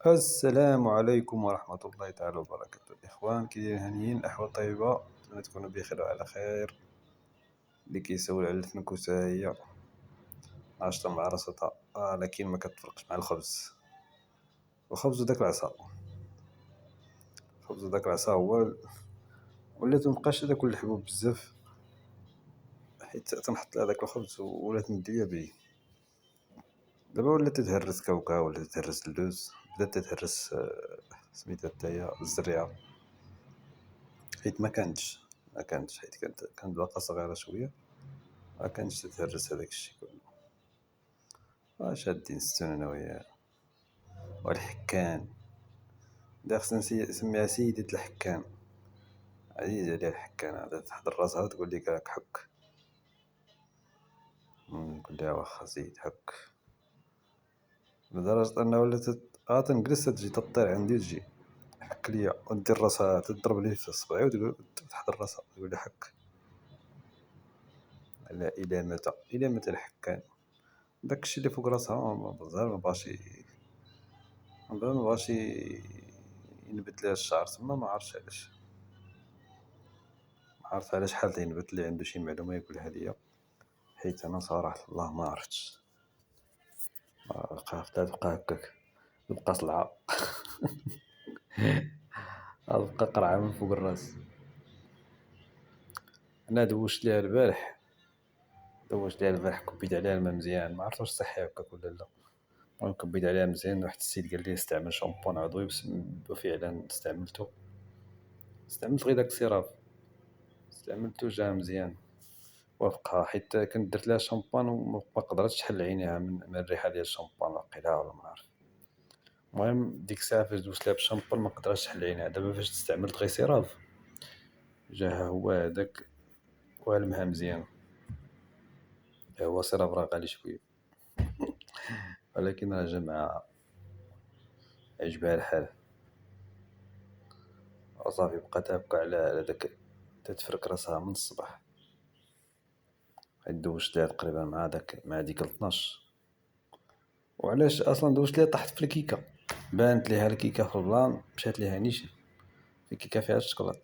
السلام عليكم ورحمة الله تعالى وبركاته. الإخوان كي دايرين؟ هانيين؟ الأحوال طيبة؟ أتمنى تكونوا بخير وعلى خير. اللي كيسول على الفنكوسة هي عاشطة مع راسها، لكن ما كتفرقش مع الخبز. الخبز وداك العصا، الخبز وداك العصا هو ولات مبقاش تاكل الحبوب بزاف، حيت تنحط لها داك الخبز ولات نديا بيه. دابا ولات تتهرس كاوكا، ولا تتهرس اللوز، بدات تتهرس سميتها حتى الزريعة، حيت ما كانتش حيت كانت باقا صغيرة شوية، ما كانش تتهرس هذاك الشيء كله. شادين ستون انا وياه. والحكان دا خصنا نسميها سيدة الحكان، عزيز عليها الحكان، هذا تحضر راسها تقول لك راك حك، نقول لها واخا زيد حك، لدرجة أنها ولات تنجلس تجي تطير عندي وتجي حك ليا، ودير راسها تضرب لي في صبعي وتقول تحضر راسها تقول لي حك. لا، إلى متى الحكان؟ داكشي اللي فوق راسها مازال ما بغاش ينبت لها الشعر تما، ما عرفتش علاش، ما عرفت علاش حال ينبت لي، عنده شي معلومة يقولها ليا، حيت انا صراحة الله ما عرفتش. تبقى هكاك، تبقى صلعة تبقى قرعة من فوق الراس. انا دوشت ليها البارح كبيت عليها الماء مزيان، ما عرفت واش صحي هكاك ولا لا. المهم كبيت عليها مزيان، واحد السيد قال لي استعمل شامبون عضوي، وفعلا استعملت غير داك السيراب، استعملته جا مزيان وافقها، حيت كنت درت لها شامبان وما قدرتش تحل عينيها من الريحه ديال الشامبان، واقيلا ولا ما عارف. المهم ديك الساعه فاش دوزت لها بالشامبان ما قدرتش تحل عينيها، دابا فاش استعملت غير سيراف جا هو هذاك والمها مزيان. هو سيراف راه غالي شويه، ولكن راه جا مع عجبها الحال، وصافي بقات هكا على داك تتفرك راسها من الصباح، حيت دوشت ليها تقريبا مع ديك 12. وعلاش اصلا دوشت ليها؟ طحت في الكيكه، بانت ليها الكيكه في البلان، مشات ليها نيشان، الكيكه فيها الشكلاط.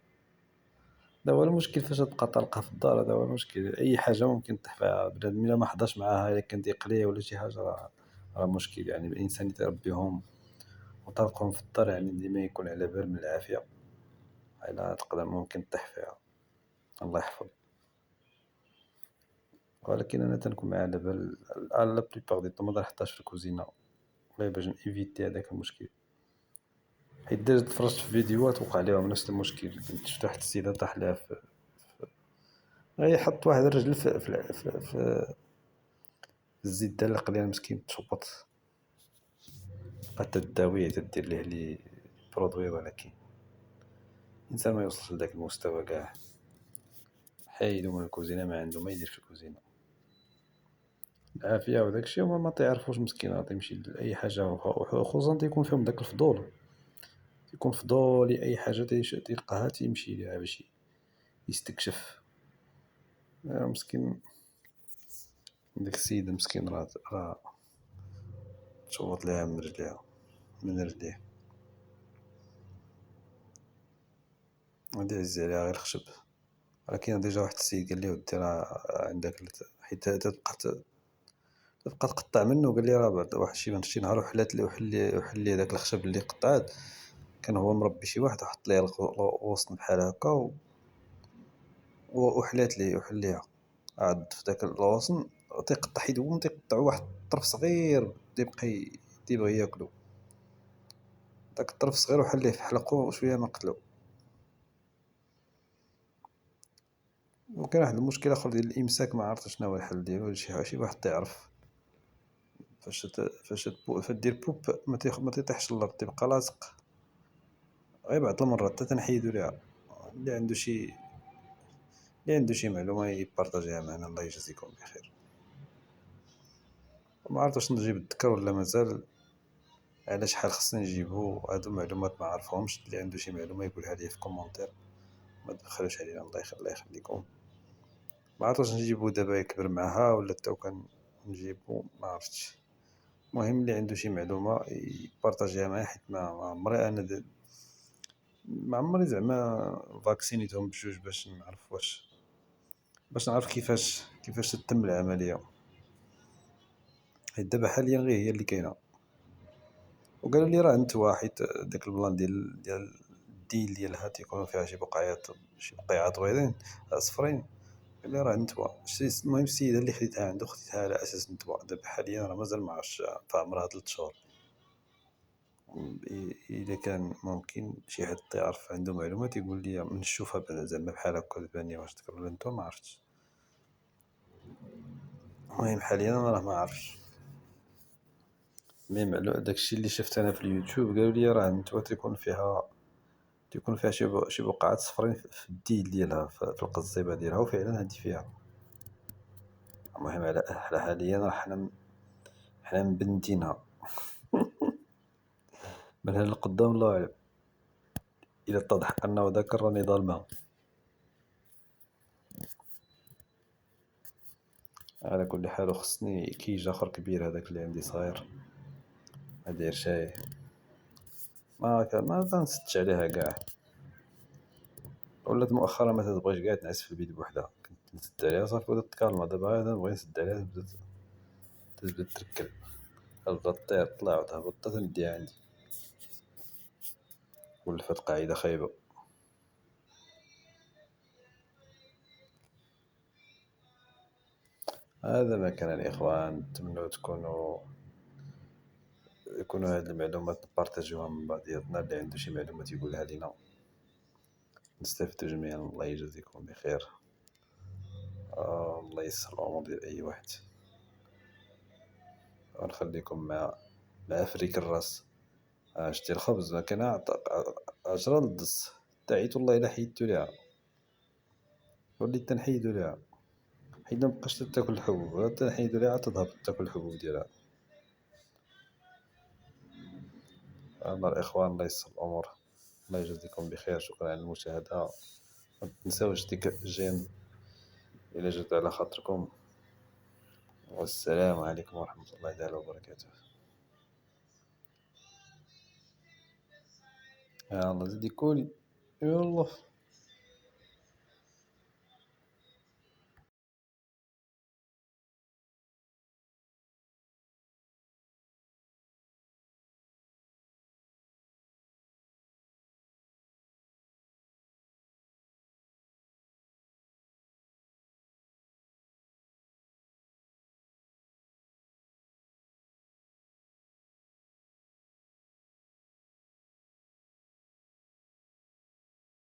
هذا هو المشكل، فاش تبقى طالقه في الدار، هذا هو المشكل. اي حاجه ممكن طيح فيها بنادم الا ما حضرش معاها، الا كان تيقليه ولا شي حاجه، راه مشكل. يعني الانسان يتربيهم وطلقهم في الدار، يعني ديما يكون على بال من العافيه، الا تقدر ممكن طيح فيها، الله يحفظ. ولكن انا تنكون معايا على بال، لا بليبار دي طون ما نحطهاش في الكوزينه، غير باش نيفيتي هذاك المشكل. حيت ديجا تفرجت في فيديوهات وقع لهم نفس المشكل، كنت شفت واحد السيده طاح لها غير يحط واحد الرجل في الزيت دلق ليها مسكين، تشبط، بقات تداويه تدير ليه لي برودوي، ولكن الانسان ما يوصلش لذاك المستوى كاع. حيدو من الكوزينه، ما عنده ما يدير في الكوزينه، العافيه وداك الشيء. هما ما تعرفوش مسكين، تيمشي لاي حاجه، وخصوصا تيكون فيهم داك الفضول، تيكون فضولي اي حاجه تلقاها تيمشي ليها باش يستكشف. مسكين ديك السيده مسكين، راه تشوط ليها من رجليها، من رجليه، غادي يهز عليها غير الخشب. ولكن ديجا واحد السيد قال لي ودي راه عندك حيت تبقى تقطع منه، قال لي راه بعد واحد شي نهار وحلات لي وحل لي داك الخشب اللي قطعت، كان هو مربي شي واحد وحط ليه الغصن بحال هكا وحل ليها، عاد في داك الغصن تيقطع يدوم، تيقطع واحد الطرف صغير تيبغي ياكلو، داك الطرف صغير وحل ليه في حلقو وشويه ما قتلو. وكان واحد المشكل اخر ديال الامساك، ما عرفتش شنو هو الحل ديالو، شي واحد تعرف. فاش دير بوب ما تيطيحش الارض، تيبقى لاصق غير بعض المرات حتى تنحيدو ليها. اللي عنده شي اللي عنده شي معلومه يبارطاجيها معنا، الله يجازيكم بخير. ما عرفت واش نجيب الذكر ولا مازال، على شحال خصني نجيبو هادو معلومات ما عرفهمش. اللي عنده شي معلومه يقولها لي في كومونتير، ما تبخلوش علينا، الله يخليكم. ما عرفت واش نجيبو دابا يكبر معاها ولا حتى كان نجيبو، ما عرفتش. المهم اللي عنده شي معلومة يبارطاجيها معايا، حيت ما عمري انا ما عمري زعما فاكسينيتهم بجوج باش نعرف باش نعرف كيفاش تتم العملية، حيت دابا حاليا غير هي اللي كاينة. وقالوا لي راه نتوى، حيت داك البلان ديال الديل ديالها تيكونوا فيها شي بقعيات، شي بقيعات بيضين صفرين. قال لي راه نتوى. المهم السيده اللي خديتها عنده خديتها على اساس نتوى. دابا حاليا راه مازال ما عرفتش في عمرها 3 شهور. اذا كان ممكن شي حد يعرف عنده معلومات يقول لي من نشوفها زعما بحال هكا تبان واش تكرر ولا نتوى، ما عرفتش. المهم حاليا انا راه ما عرفتش. مي داكشي اللي شفت انا في اليوتيوب قالوا لي راه نتوى تيكون فيها شي بقعات صفرين في الديل ديالها، في القصيبه ديالها، وفعلا هادي فيها. المهم على حاليا راه حنا مبندينها. من هنا للقدام الله اعلم، الا اتضح انه ذاك راني ظالمها. على كل حال خصني كيج اخر كبير، هذاك اللي عندي صغير ما داير شاي، ما تنسدش عليها كاع. ولات مؤخرا ما تبغيش كاع تنعس في البيت بوحدها، كنت نسد عليها صافي بدات تكالما. دابا انا نبغي نسد عليها تبدا تركل، تبدا طير طلع وتهبط حتى تنديها عندي، ولفات قاعده خايبه. هذا ما كان الإخوان، نتمنوا يكونوا هاد المعلومات نبارطاجيوها من بعضياتنا، اللي عنده شي معلومات يقولها لينا نستافدوا جميعا. الله يجازيكم بخير. الله يسر الأمور ديال أي واحد. ونخليكم مع فريك الراس. شتي الخبز ما كان 10 للدص، تعيت والله إلا حيدتو ليها، وليت تنحيدو ليها، حيت مبقاش تاكل الحبوب، ولا تنحيدو ليها تذهب تاكل الحبوب ديالها. الله الإخوان، الله يسر الأمور. الله يجازيكم بخير، شكرا على المشاهدة. ما تنساوش ديك الجيم إلا جات على خاطركم. والسلام عليكم ورحمة الله تعالى وبركاته. يا الله زيدي كولي، يلا.